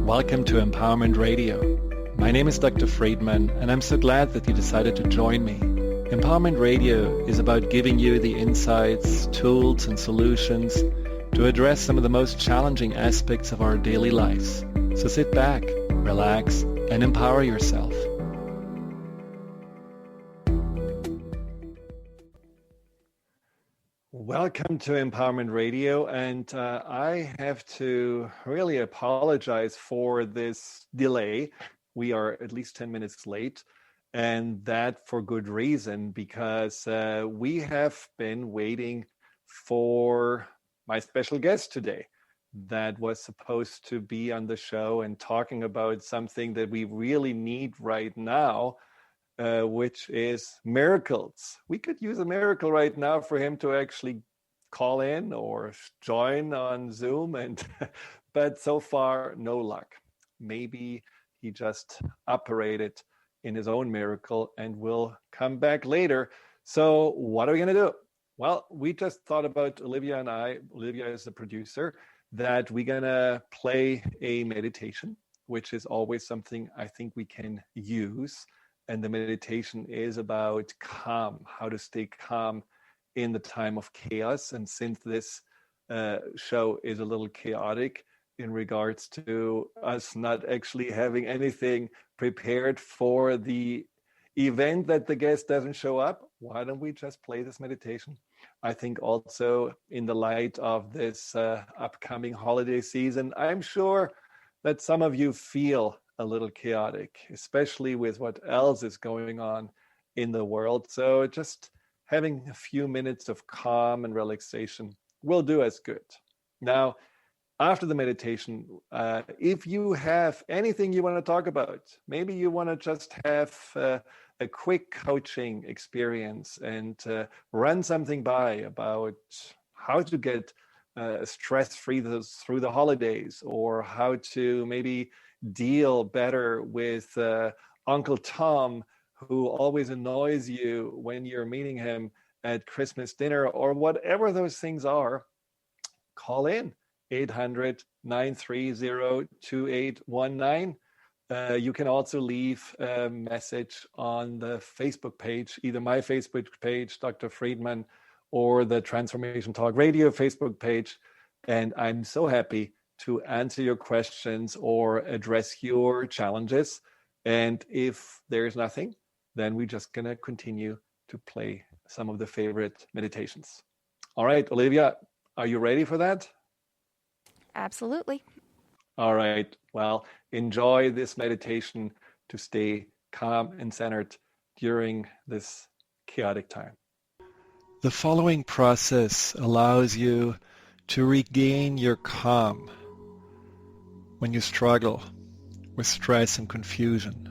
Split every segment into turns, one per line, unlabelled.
Welcome to Empowerment Radio. My name is Dr. Friedman, and I'm so glad that you decided to join me. Empowerment Radio is about giving you the insights, tools, and solutions to address some of the most challenging aspects of our daily lives. So sit back, relax, and empower yourself. Welcome to Empowerment Radio, and I have to really apologize for this delay. We are at least 10 minutes late, and that for good reason, because we have been waiting for my special guest today that was supposed to be on the show and talking about something that we really need right now, which is miracles. We could use a miracle right now for him to actually call in or join on Zoom, but so far, no luck. Maybe he just operated in his own miracle and will come back later. So what are we going to do? Well, we just thought about Olivia and I, Olivia is the producer, that we're going to play a meditation, which is always something I think we can use. And the meditation is about calm, how to stay calm in the time of chaos. And since this show is a little chaotic in regards to us not actually having anything prepared for the event that the guest doesn't show up, why don't we just play this meditation? I think also in the light of this upcoming holiday season, I'm sure that some of you feel a little chaotic, especially with what else is going on in the world. So just having a few minutes of calm and relaxation will do us good. Now, after the meditation, if you have anything you want to talk about, maybe you want to just have a quick coaching experience and run something by about how to get stress-free through the holidays, or how to maybe deal better with Uncle Tom, who always annoys you when you're meeting him at Christmas dinner, or whatever those things are, call in 800-930-2819. You can also leave a message on the Facebook page, either my Facebook page, Dr. Friedman, or the Transformation Talk Radio Facebook page. And I'm so happy to answer your questions or address your challenges. And if there's nothing, then we're just going to continue to play some of the favorite meditations. All right, Olivia, are you ready for that?
Absolutely.
All right. Well, enjoy this meditation to stay calm and centered during this chaotic time. The following process allows you to regain your calm when you struggle with stress and confusion.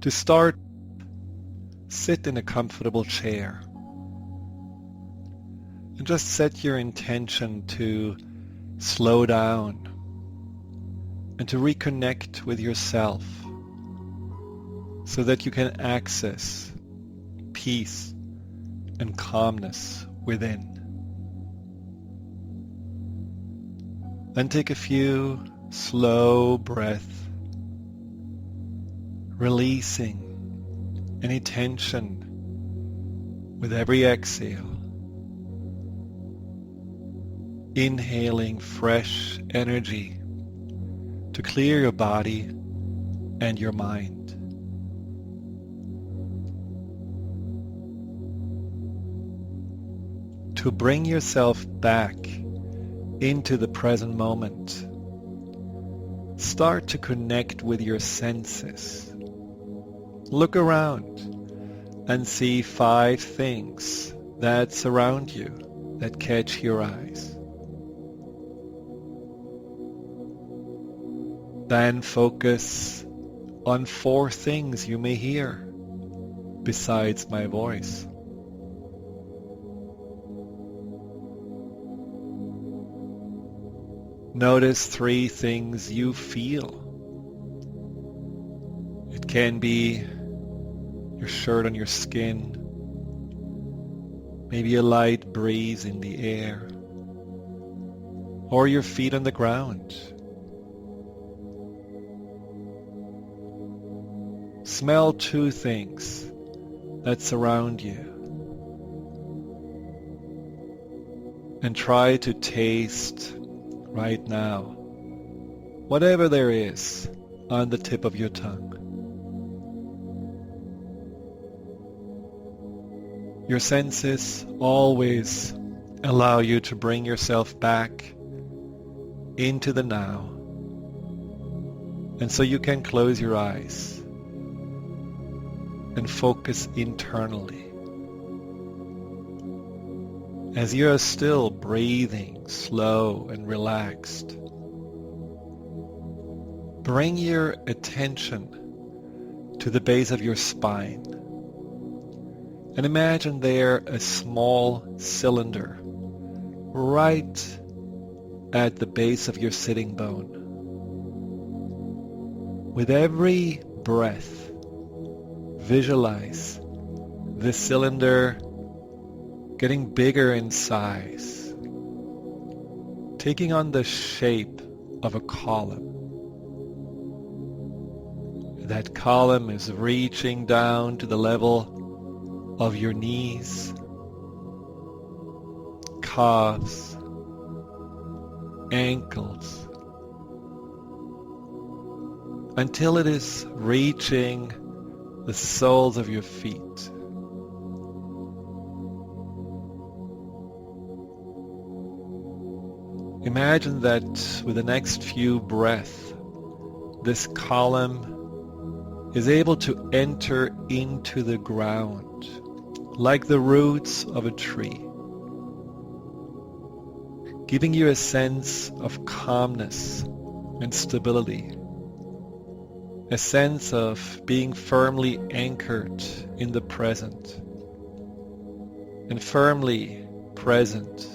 To start, sit in a comfortable chair and just set your intention to slow down and to reconnect with yourself so that you can access peace and calmness within. Then take a few slow breaths, releasing any tension with every exhale. Inhaling fresh energy to clear your body and your mind. To bring yourself back into the present moment, start to connect with your senses. Look around and see 5 things that surround you that catch your eyes. Then focus on 4 things you may hear besides my voice. Notice 3 things you feel. It can be your shirt on your skin, maybe a light breeze in the air, or your feet on the ground. Smell two things that surround you and try to taste right now whatever there is on the tip of your tongue. Your senses always allow you to bring yourself back into the now, and so you can close your eyes and focus internally. As you are still breathing slow and relaxed, bring your attention to the base of your spine and imagine there a small cylinder right at the base of your sitting bone. With every breath, visualize the cylinder getting bigger in size, taking on the shape of a column. That column is reaching down to the level of your knees, calves, ankles, until it is reaching the soles of your feet. Imagine that with the next few breaths, this column is able to enter into the ground like the roots of a tree, giving you a sense of calmness and stability, a sense of being firmly anchored in the present and firmly present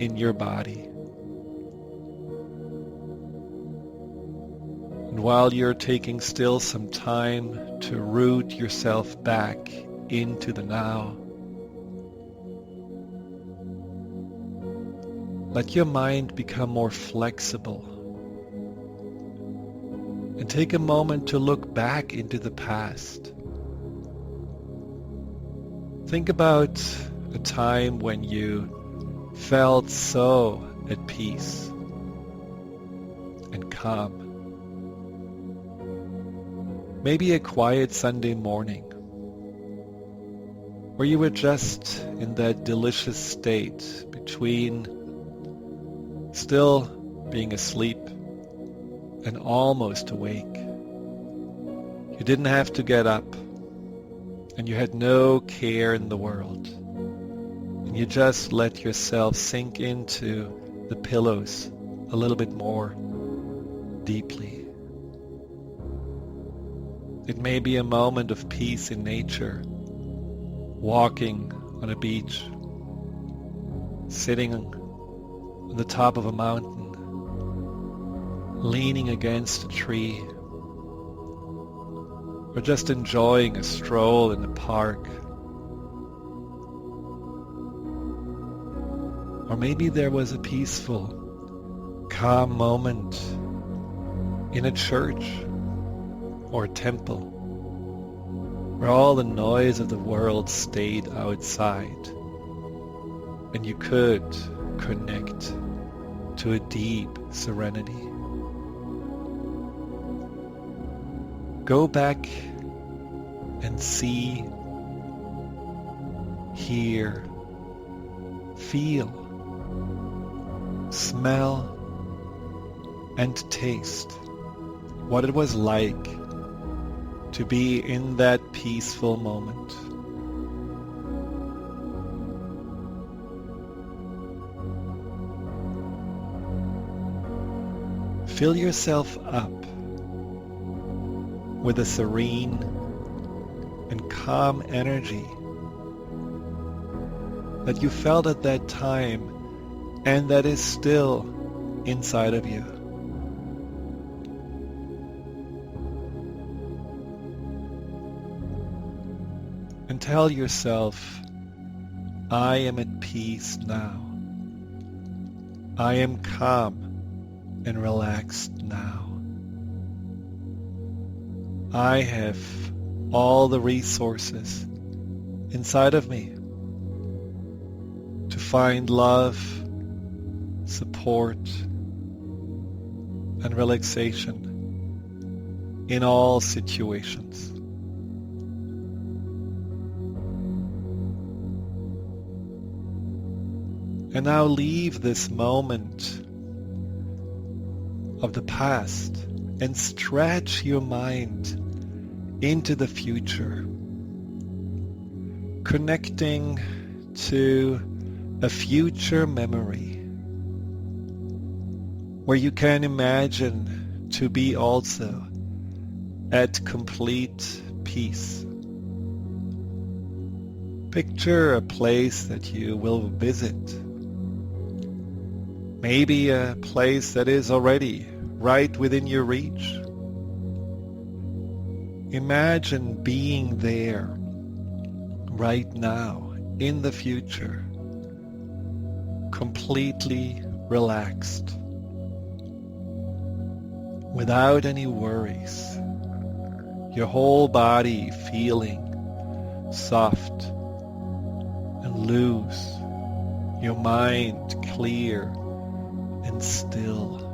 in your body. And while you're taking still some time to root yourself back into the now, let your mind become more flexible and take a moment to look back into the past. Think about a time when you felt so at peace and calm. Maybe a quiet Sunday morning where you were just in that delicious state between still being asleep and almost awake. You didn't have to get up, and you had no care in the world. And you just let yourself sink into the pillows a little bit more deeply. It may be a moment of peace in nature, walking on a beach, sitting on the top of a mountain, leaning against a tree, or just enjoying a stroll in the park. Or maybe there was a peaceful, calm moment in a church or a temple where all the noise of the world stayed outside and you could connect to a deep serenity. Go back and see, hear, feel, smell, and taste what it was like to be in that peaceful moment. Fill yourself up with a serene and calm energy that you felt at that time and that is still inside of you. And tell yourself, I am at peace now. I am calm and relaxed now. I have all the resources inside of me to find love, support, and relaxation in all situations. And now leave this moment of the past and stretch your mind into the future, connecting to a future memory where you can imagine to be also at complete peace. Picture a place that you will visit. Maybe a place that is already right within your reach. Imagine being there right now in the future, completely relaxed, without any worries, your whole body feeling soft and loose, your mind clear and still.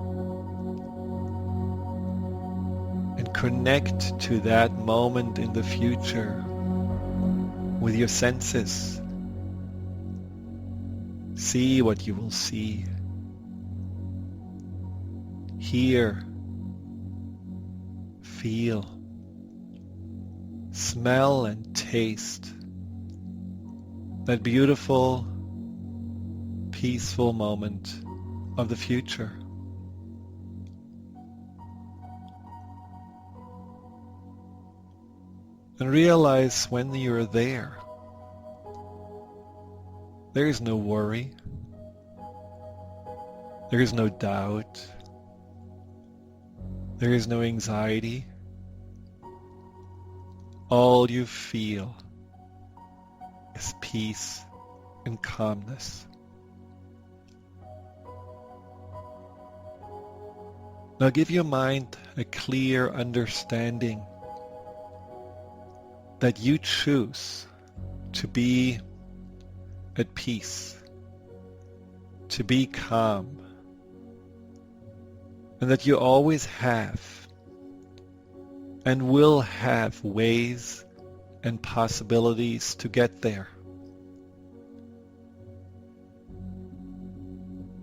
And connect to that moment in the future with your senses. See what you will see. Hear. Feel. Smell and taste that beautiful, peaceful moment of the future. And realize when you're there, there is no worry, there is no doubt, there is no anxiety. All you feel is peace and calmness. Now give your mind a clear understanding that you choose to be at peace, to be calm, and that you always have and will have ways and possibilities to get there.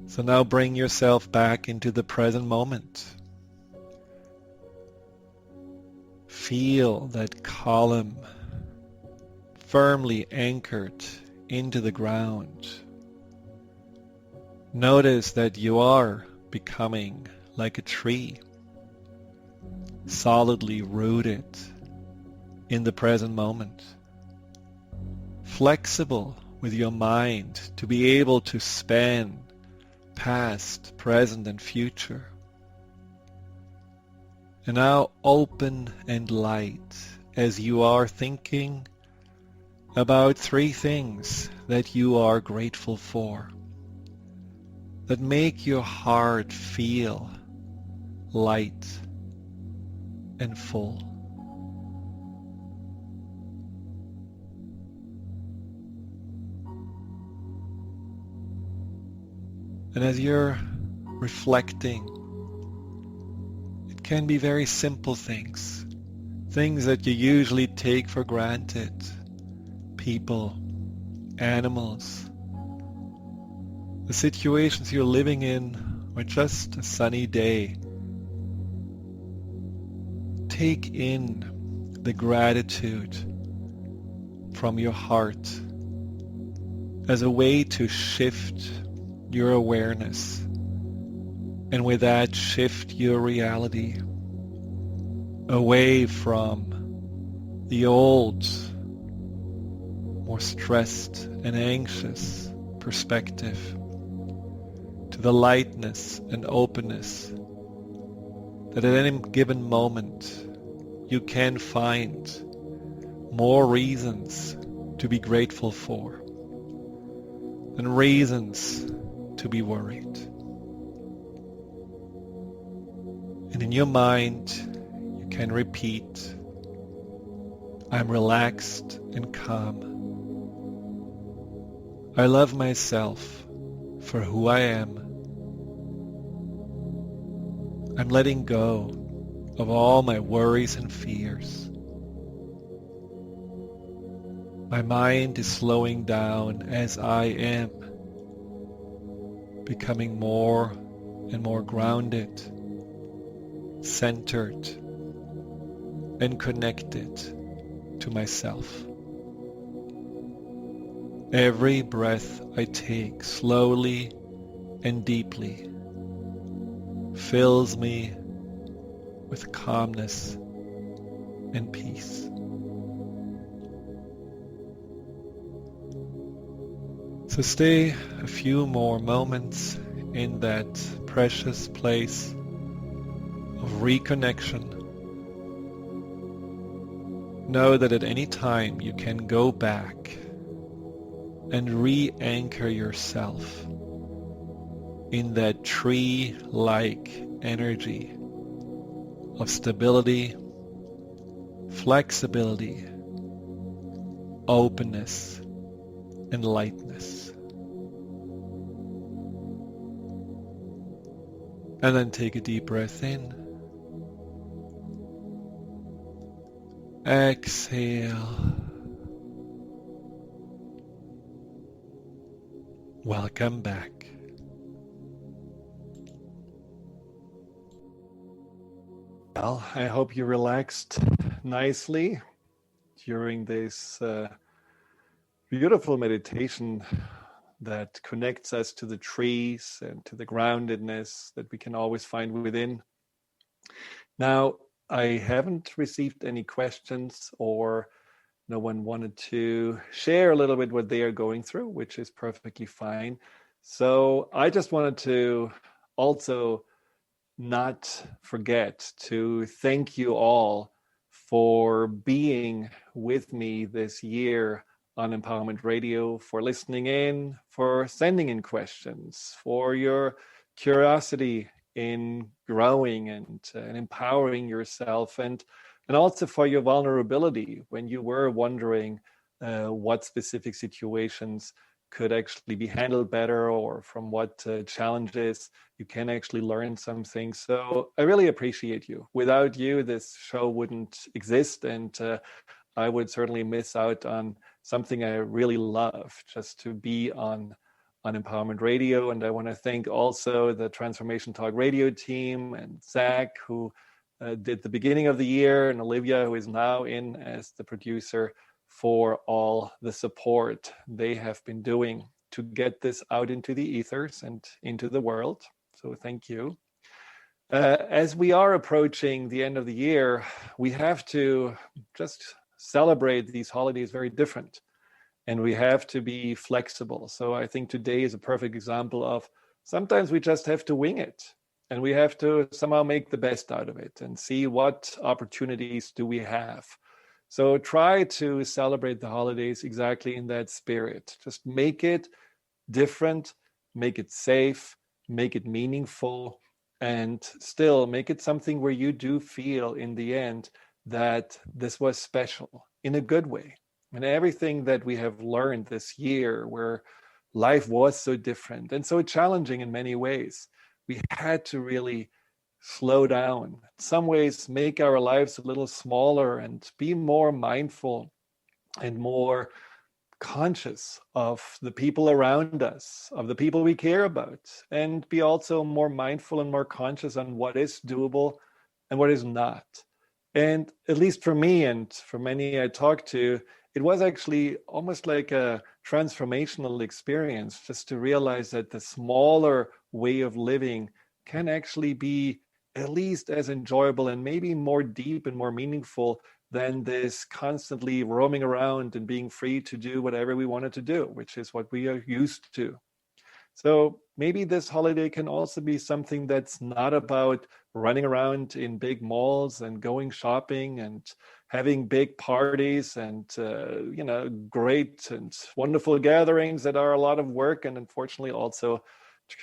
So now bring yourself back into the present moment. Feel that column firmly anchored into the ground. Notice that you are becoming like a tree, solidly rooted in the present moment, flexible with your mind to be able to span past, present, and future. And now open and light as you are thinking about 3 things that you are grateful for, that make your heart feel light and full. And as you're reflecting, it can be very simple things, things that you usually take for granted, people, animals, the situations you're living in, or just a sunny day. Take in the gratitude from your heart as a way to shift your awareness, and with that shift your reality away from the old, more stressed and anxious perspective to the lightness and openness that at any given moment you can find more reasons to be grateful for than reasons to be worried. And in your mind, you can repeat,
I'm relaxed and calm. I love myself for who I am. I'm letting go of all my worries and fears. My mind is slowing down as I am, becoming more and more grounded, centered, and connected to myself. Every breath I take slowly and deeply fills me with calmness and peace. So stay a few more moments in that precious place of reconnection. Know that at any time you can go back and re-anchor yourself in that tree-like energy of stability, flexibility, openness, and lightness. And then take a deep breath in. Exhale. Welcome back.
Well, I hope you relaxed nicely during this beautiful meditation that connects us to the trees and to the groundedness that we can always find within. Now, I haven't received any questions, or no one wanted to share a little bit what they are going through, which is perfectly fine. So I just wanted to also not forget to thank you all for being with me this year on Empowerment Radio, for listening in, for sending in questions, for your curiosity in growing and empowering yourself, and also for your vulnerability when you were wondering what specific situations could actually be handled better, or from what challenges you can actually learn something. So I really appreciate you. Without you, this show wouldn't exist, and I would certainly miss out on something I really love, just to be on Empowerment Radio. And I want to thank also the Transformation Talk Radio team, and Zach, who did the beginning of the year, and Olivia, who is now in as the producer, for all the support they have been doing to get this out into the ethers and into the world. So thank you. As we are approaching the end of the year, we have to just celebrate these holidays very different, and we have to be flexible. So I think today is a perfect example of sometimes we just have to wing it, and we have to somehow make the best out of it and see what opportunities do we have. So try to celebrate the holidays exactly in that spirit. Just make it different, make it safe, make it meaningful, and still make it something where you do feel in the end that this was special in a good way. And everything that we have learned this year, where life was so different and so challenging in many ways, we had to really slow down. In some ways, make our lives a little smaller and be more mindful and more conscious of the people around us, of the people we care about, and be also more mindful and more conscious on what is doable and what is not. And at least for me and for many I talked to, it was actually almost like a transformational experience, just to realize that the smaller way of living can actually be at least as enjoyable and maybe more deep and more meaningful than this constantly roaming around and being free to do whatever we wanted to do, which is what we are used to. So maybe this holiday can also be something that's not about running around in big malls and going shopping and having big parties and great and wonderful gatherings that are a lot of work, and unfortunately also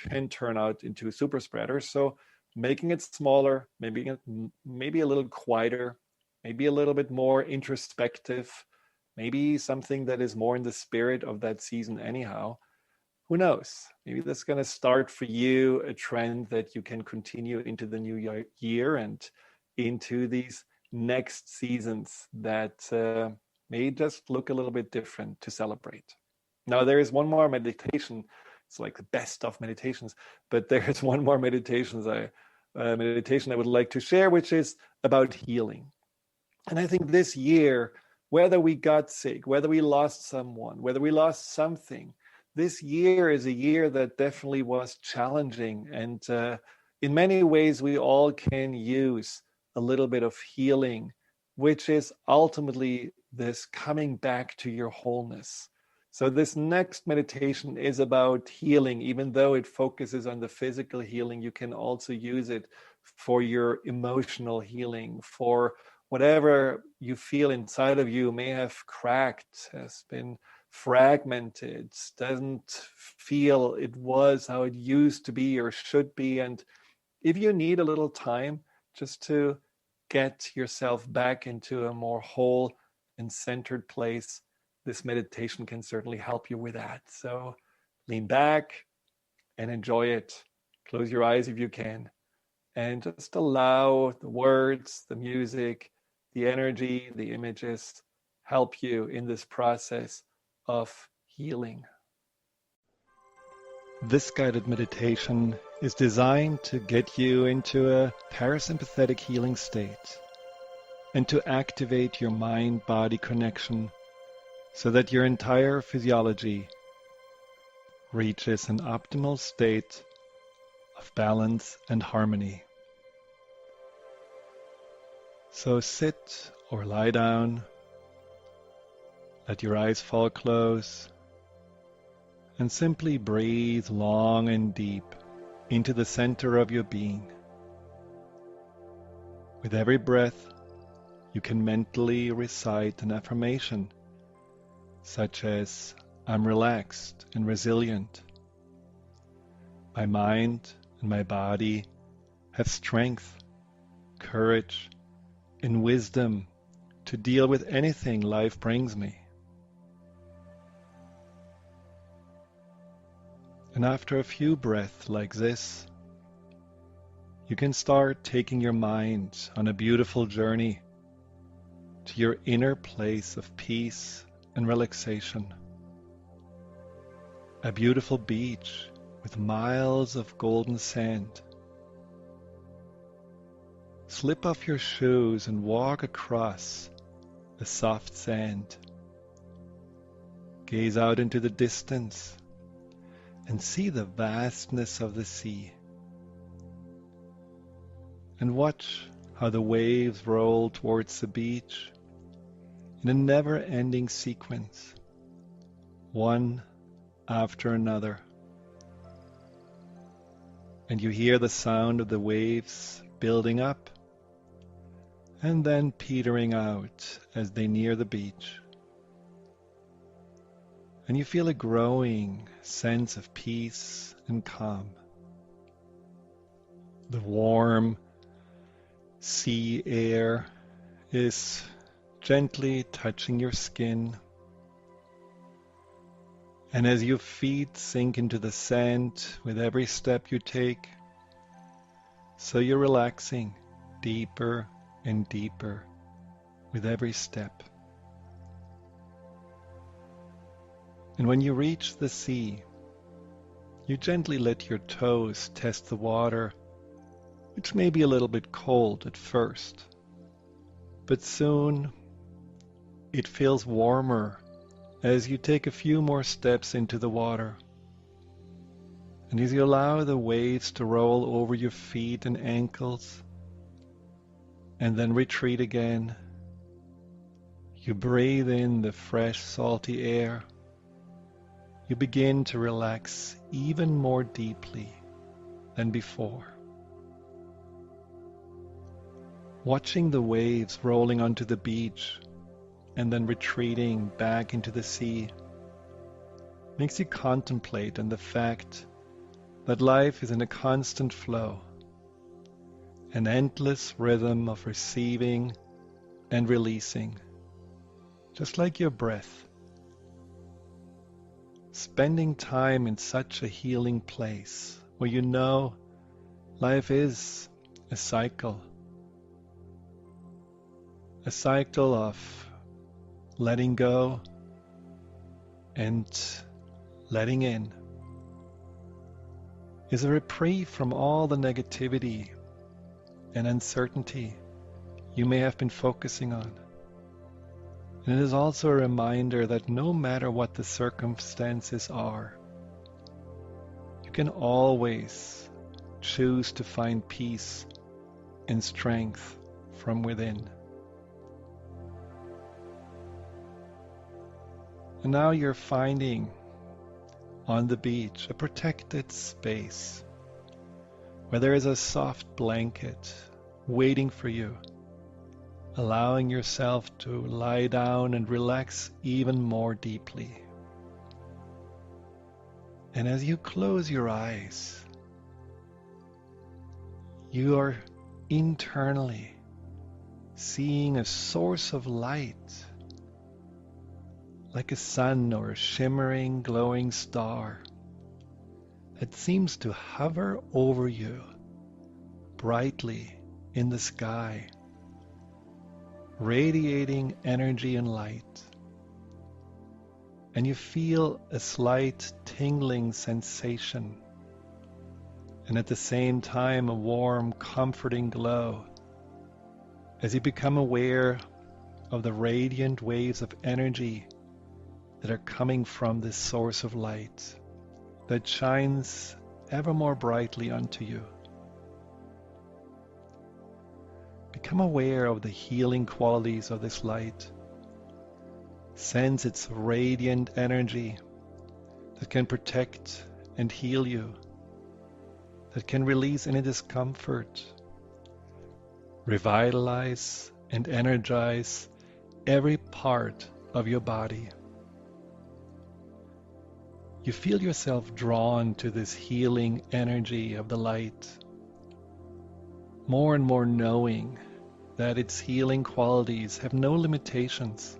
can turn out into super spreaders. So making it smaller, maybe a little quieter, maybe a little bit more introspective, maybe something that is more in the spirit of that season anyhow. Who knows? Maybe that's going to start for you a trend that you can continue into the new year and into these next seasons that may just look a little bit different to celebrate. Now, there is one more meditation. It's like the best of meditations, but there is one more meditation I would like to share, which is about healing. And I think this year, whether we got sick, whether we lost someone, whether we lost something, this year is a year that definitely was challenging. And in many ways, we all can use a little bit of healing, which is ultimately this coming back to your wholeness. So this next meditation is about healing. Even though it focuses on the physical healing, you can also use it for your emotional healing, for whatever you feel inside of you may have cracked, has been fragmented, doesn't feel it was how it used to be or should be. And if you need a little time just to get yourself back into a more whole and centered place, this meditation can certainly help you with that. So lean back and enjoy it. Close your eyes if you can, and just allow the words, the music, the energy, the images help you in this process of healing.
This guided meditation is designed to get you into a parasympathetic healing state and to activate your mind-body connection so that your entire physiology reaches an optimal state of balance and harmony. So sit or lie down, let your eyes fall close, and simply breathe long and deep into the center of your being. With every breath, you can mentally recite an affirmation, such as, "I'm relaxed and resilient. My mind and my body have strength, courage, and wisdom to deal with anything life brings me." And after a few breaths like this, you can start taking your mind on a beautiful journey to your inner place of peace and relaxation. A beautiful beach with miles of golden sand. Slip off your shoes and walk across the soft sand. Gaze out into the distance and see the vastness of the sea. And watch how the waves roll towards the beach in a never-ending sequence, one after another. And you hear the sound of the waves building up and then petering out as they near the beach. And you feel a growing sense of peace and calm. The warm sea air is gently touching your skin. And as your feet sink into the sand with every step you take, so you're relaxing deeper and deeper with every step. And when you reach the sea, you gently let your toes test the water, which may be a little bit cold at first, but soon it feels warmer as you take a few more steps into the water. And as you allow the waves to roll over your feet and ankles, and then retreat again, you breathe in the fresh, salty air. You begin to relax even more deeply than before. Watching the waves rolling onto the beach and then retreating back into the sea makes you contemplate on the fact that life is in a constant flow, an endless rhythm of receiving and releasing, just like your breath. Spending time in such a healing place where you know life is a cycle of letting go and letting in, is a reprieve from all the negativity and uncertainty you may have been focusing on. And it is also a reminder that no matter what the circumstances are, you can always choose to find peace and strength from within. And now you're finding on the beach a protected space where there is a soft blanket waiting for you, allowing yourself to lie down and relax even more deeply. And as you close your eyes, you are internally seeing a source of light, like a sun or a shimmering, glowing star that seems to hover over you brightly in the sky, radiating energy and light. And you feel a slight tingling sensation, and at the same time a warm, comforting glow as you become aware of the radiant waves of energy that are coming from this source of light that shines ever more brightly onto you. Become aware of the healing qualities of this light. Sense its radiant energy that can protect and heal you, that can release any discomfort, revitalize and energize every part of your body. You feel yourself drawn to this healing energy of the light, more and more knowing that its healing qualities have no limitations,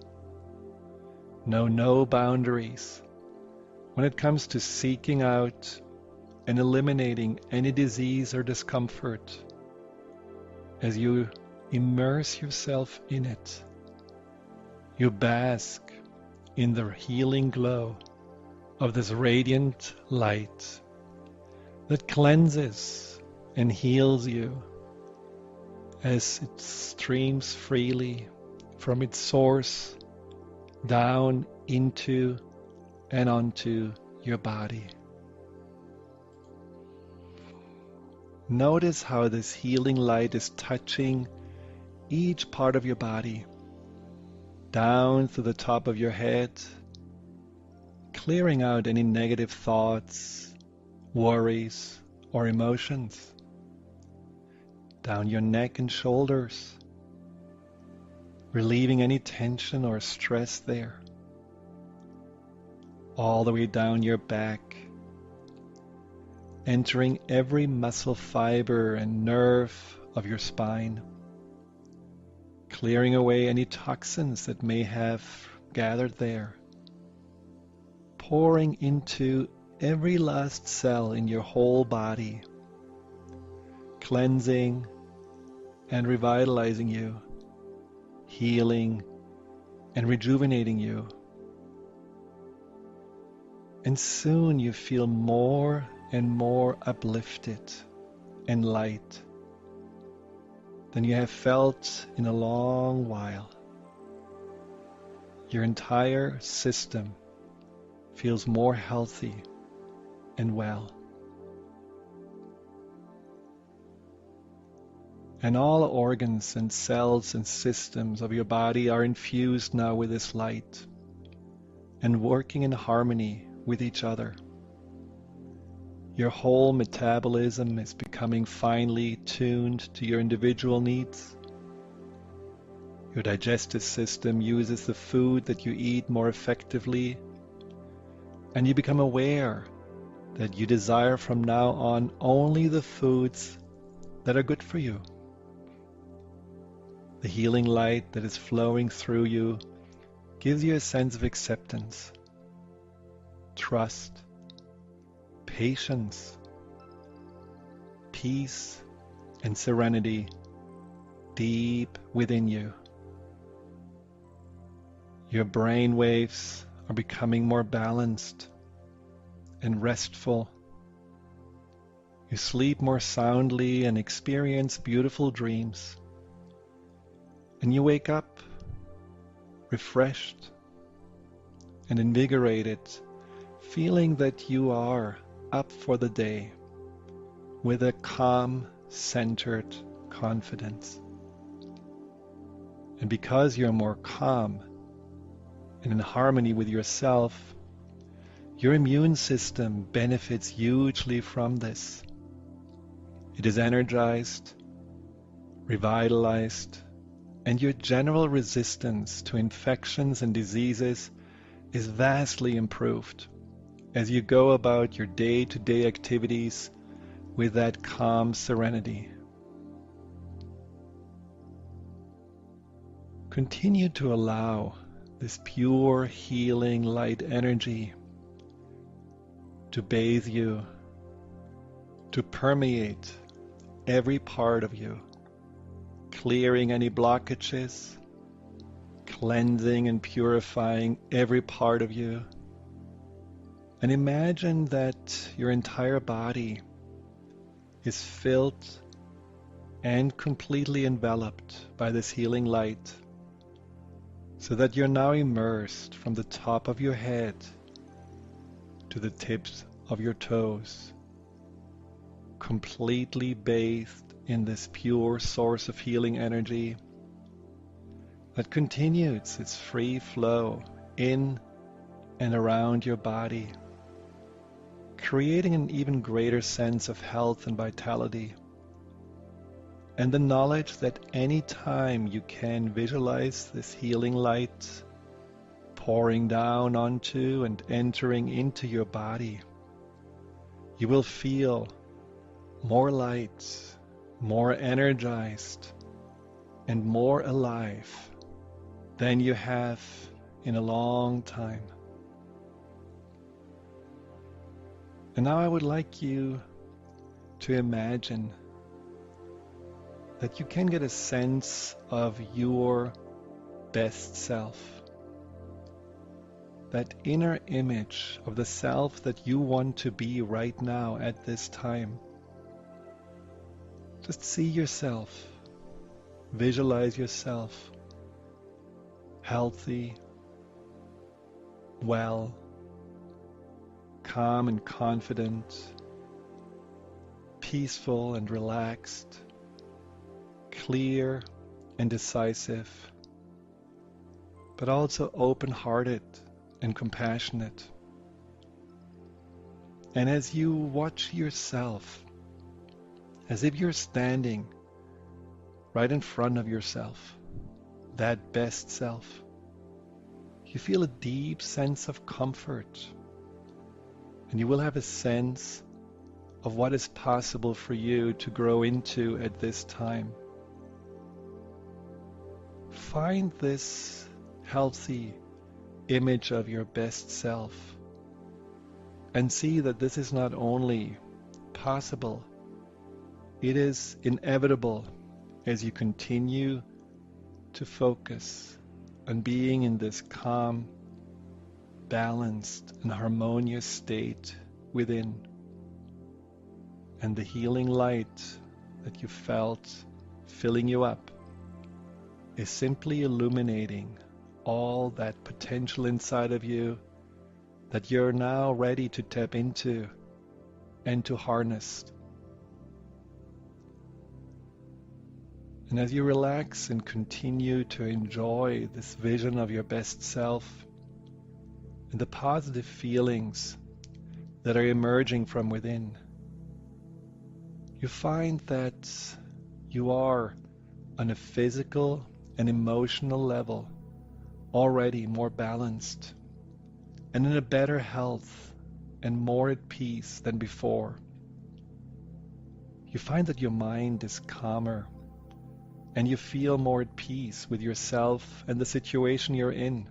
no boundaries when it comes to seeking out and eliminating any disease or discomfort. As you immerse yourself in it, you bask in the healing glow of this radiant light that cleanses and heals you as it streams freely from its source down into and onto your body. Notice how this healing light is touching each part of your body, down to the top of your head, clearing out any negative thoughts, worries, or emotions, down your neck and shoulders, relieving any tension or stress there, all the way down your back, entering every muscle fiber and nerve of your spine, clearing away any toxins that may have gathered there, pouring into every last cell in your whole body, cleansing and revitalizing you, healing and rejuvenating you. And soon you feel more and more uplifted and light than you have felt in a long while. Your entire system feels more healthy and well. And all organs and cells and systems of your body are infused now with this light and working in harmony with each other. Your whole metabolism is becoming finely tuned to your individual needs. Your digestive system uses the food that you eat more effectively, and you become aware that you desire from now on only the foods that are good for you. The healing light that is flowing through you gives you a sense of acceptance, trust, patience, peace, and serenity deep within you. Your brain waves are becoming more balanced and restful. You sleep more soundly and experience beautiful dreams. And you wake up refreshed and invigorated, feeling that you are up for the day with a calm, centered confidence. And because you're more calm and in harmony with yourself, your immune system benefits hugely from this. It is energized, revitalized, and your general resistance to infections and diseases is vastly improved as you go about your day-to-day activities with that calm serenity. Continue to allow this pure healing light energy to bathe you, to permeate every part of you, clearing any blockages, cleansing and purifying every part of you. And imagine that your entire body is filled and completely enveloped by this healing light, so that you're now immersed from the top of your head to the tips of your toes, completely bathed in this pure source of healing energy that continues its free flow in and around your body, creating an even greater sense of health and vitality. And the knowledge that any time you can visualize this healing light pouring down onto and entering into your body, you will feel more light, more energized, and more alive than you have in a long time. And now I would like you to imagine that you can get a sense of your best self, that inner image of the self that you want to be right now at this time. Just see yourself, visualize yourself healthy, well, calm and confident, peaceful and relaxed, clear and decisive, but also open-hearted and compassionate. And as you watch yourself, as if you're standing right in front of yourself, that best self, you feel a deep sense of comfort, and you will have a sense of what is possible for you to grow into at this time. Find this healthy image of your best self and see that this is not only possible, it is inevitable as you continue to focus on being in this calm, balanced, and harmonious state within. And the healing light that you felt filling you up is simply illuminating all that potential inside of you that you're now ready to tap into and to harness. And as you relax and continue to enjoy this vision of your best self and the positive feelings that are emerging from within, you find that you are on a physical and emotional level already more balanced and in a better health and more at peace than before. You find that your mind is calmer and you feel more at peace with yourself and the situation you're in.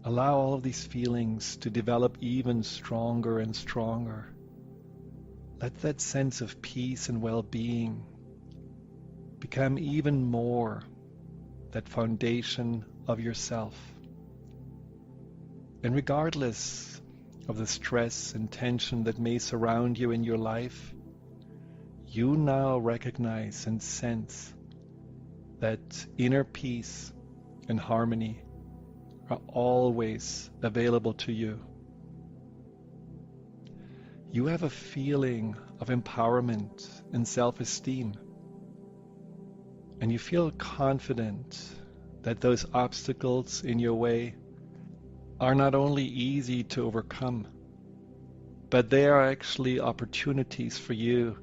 Allow all of these feelings to develop even stronger and stronger. Let that sense of peace and well-being become even more that foundation of yourself. And regardless of the stress and tension that may surround you in your life, you now recognize and sense that inner peace and harmony are always available to you. You have a feeling of empowerment and self-esteem, and you feel confident that those obstacles in your way are not only easy to overcome, but they are actually opportunities for you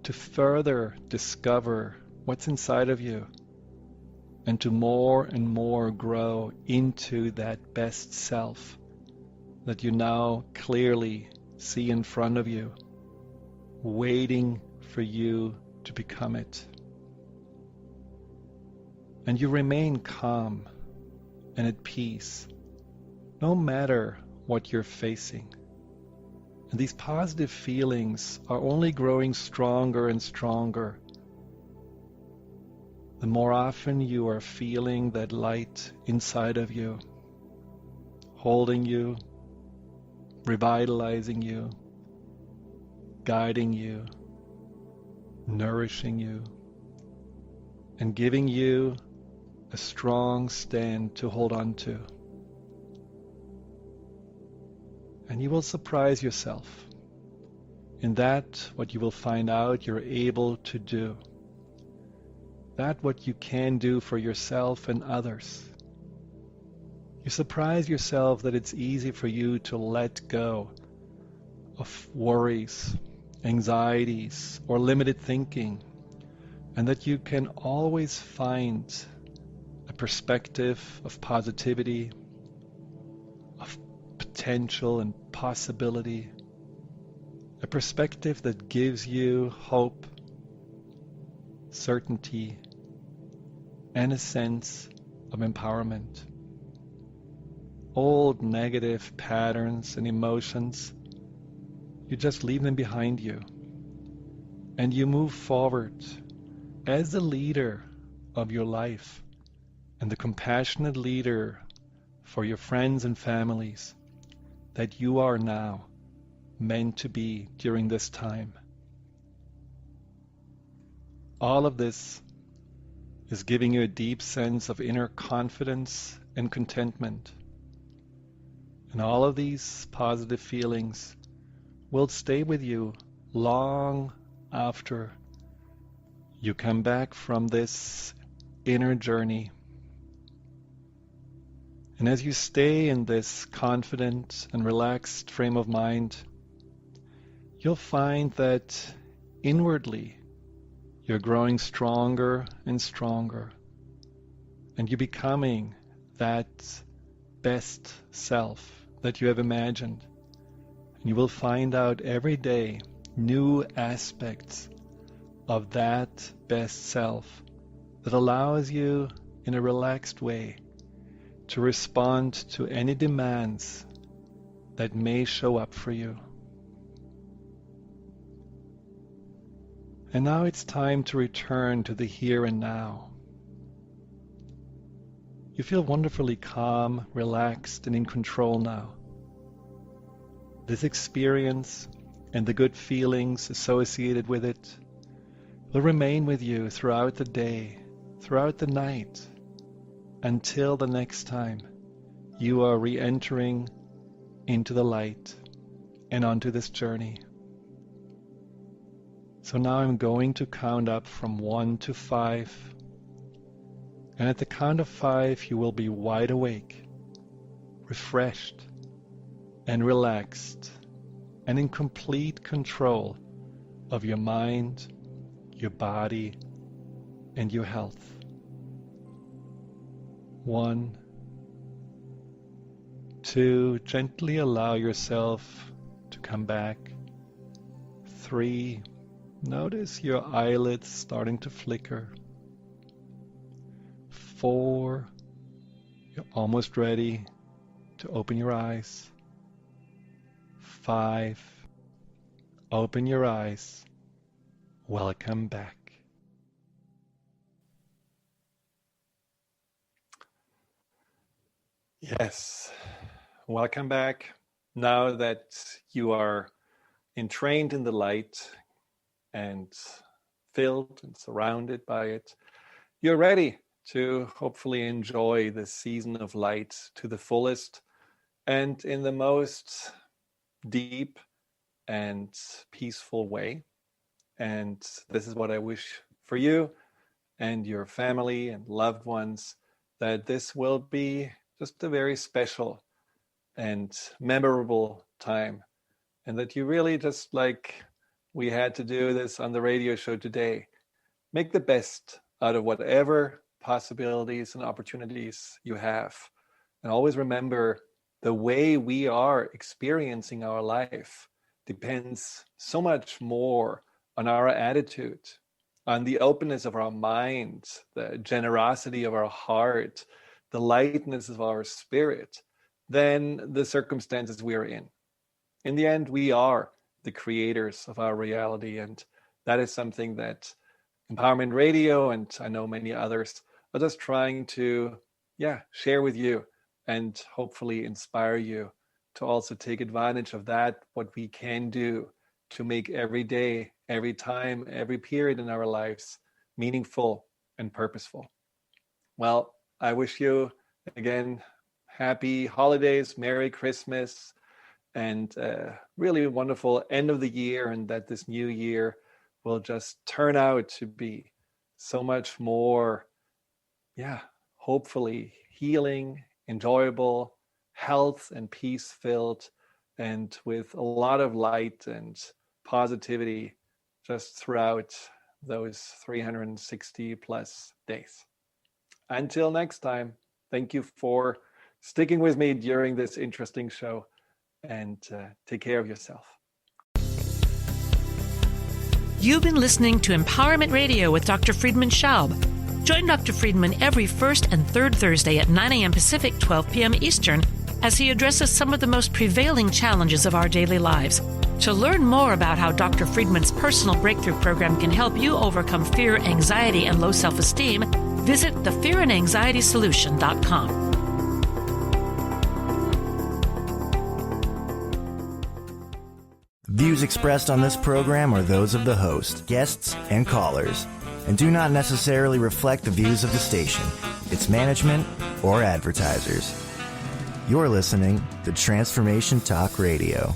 to further discover what's inside of you and to more and more grow into that best self that you now clearly see in front of you, waiting for you to become it. And you remain calm and at peace, no matter what you're facing. And these positive feelings are only growing stronger and stronger the more often you are feeling that light inside of you, holding you, revitalizing you, guiding you, nourishing you, and giving you a strong stand to hold on to. And you will surprise yourself in that what you will find out you're able to do. That what you can do for yourself and others. You surprise yourself that it's easy for you to let go of worries, anxieties, or limited thinking, and that you can always find a perspective of positivity, of potential and possibility, a perspective that gives you hope, certainty, and a sense of empowerment. Old negative patterns and emotions, you just leave them behind you, and you move forward as the leader of your life and the compassionate leader for your friends and families that you are now meant to be during this time. All of this is giving you a deep sense of inner confidence and contentment. And all of these positive feelings will stay with you long after you come back from this inner journey. And as you stay in this confident and relaxed frame of mind, you'll find that inwardly you're growing stronger and stronger, and you're becoming that best self that you have imagined. And you will find out every day new aspects of that best self that allows you in a relaxed way to respond to any demands that may show up for you. And now it's time to return to the here and now. You feel wonderfully calm, relaxed, and in control now. This experience and the good feelings associated with it will remain with you throughout the day, throughout the night, until the next time you are re-entering into the light and onto this journey. So now I'm going to count up from 1 to 5. And at the count of 5, you will be wide awake, refreshed, and relaxed, and in complete control of your mind, your body, and your health. 1, 2, gently allow yourself to come back. 3, Notice your eyelids starting to flicker. 4. You're almost ready to open your eyes. 5. Open your eyes. Welcome back.
Yes, welcome back. Now that you are entrained in the light and filled and surrounded by it, you're ready to hopefully enjoy this season of light to the fullest and in the most deep and peaceful way. And this is what I wish for you and your family and loved ones, that this will be just a very special and memorable time, and that you really, just like we had to do this on the radio show today, make the best out of whatever possibilities and opportunities you have. And always remember, the way we are experiencing our life depends so much more on our attitude, on the openness of our mind, the generosity of our heart, the lightness of our spirit, than the circumstances we are in. In the end, we are the creators of our reality, and that is something that Empowerment Radio, and I know many others, are just trying to share with you and hopefully inspire you to also take advantage of that, what we can do to make every day, every time, every period in our lives meaningful and purposeful. Well, I wish you, again, happy holidays, Merry Christmas, and really wonderful end of the year, and that this new year will just turn out to be so much more, hopefully healing, enjoyable, health and peace filled, and with a lot of light and positivity just throughout those 360 plus days. Until next time, thank you for sticking with me during this interesting show, and take care of yourself.
You've been listening to Empowerment Radio with Dr. Friedman Schaub. Join Dr. Friedman every first and third Thursday at 9 a.m. Pacific, 12 p.m. Eastern, as he addresses some of the most prevailing challenges of our daily lives. To learn more about how Dr. Friedman's personal breakthrough program can help you overcome fear, anxiety, and low self-esteem, visit thefearandanxietysolution.com.
Views expressed on this program are those of the host, guests, and callers, and do not necessarily reflect the views of the station, its management, or advertisers. You're listening to Transformation Talk Radio.